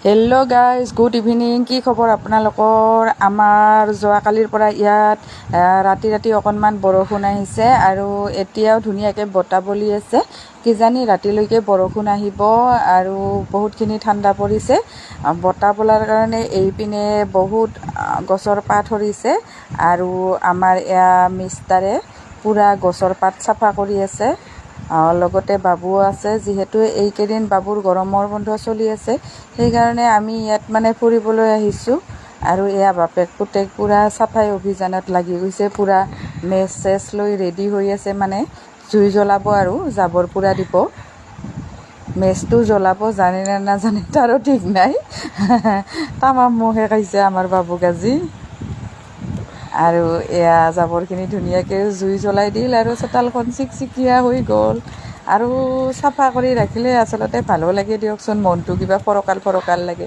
Hello' guys, good evening. কি খবৰ আপোনালোকৰ? আমাৰ যোৱাকালিৰ পৰা ইয়াত ৰাতি অকণমান বৰষুণ আহিছে আৰু এতিয়াও ধুনীয়াকৈ বতাহ বলি আছে। কিজানি ৰাতিলৈকে বৰষুণ আহিব আৰু বহুতখিনি ঠাণ্ডা পৰিছে। বতাহ বলাৰ কাৰণে এইপিনে বহুত গছৰ পাত সৰিছে আৰু আমাৰ এয়া মিষ্টাৰে পূৰা গছৰ পাত চাফা কৰি আছে। লগতে বাবুও আছে, যিহেতু এইকেইদিন বাবুৰ গৰমৰ বন্ধ চলি আছে, সেইকাৰণে আমি ইয়াত ফুৰিবলৈ আহিছোঁ। আৰু এয়া বাপেক পুতেক পূৰা চাফাই অভিযানত লাগি গৈছে, পূৰা মেচ চেচ লৈ ৰেডি হৈ আছে, জুই জ্বলাব আৰু জাবৰ পূৰা দিব। মেচটো জ্বলাব জানে নে নাজানে তাৰো ঠিক নাই। তামাম মহে খাইছে আমাৰ বাবুক আজি। আৰু এয়া জাবৰখিনি ধুনীয়াকৈ জুই জ্বলাই দিল আৰু চোতালখন চিকচিকীয়া হৈ গ'ল। আৰু চাফা কৰি ৰাখিলে আচলতে ভালো লাগে দিয়কচোন, মনটো কিবা ফৰকাল লাগে।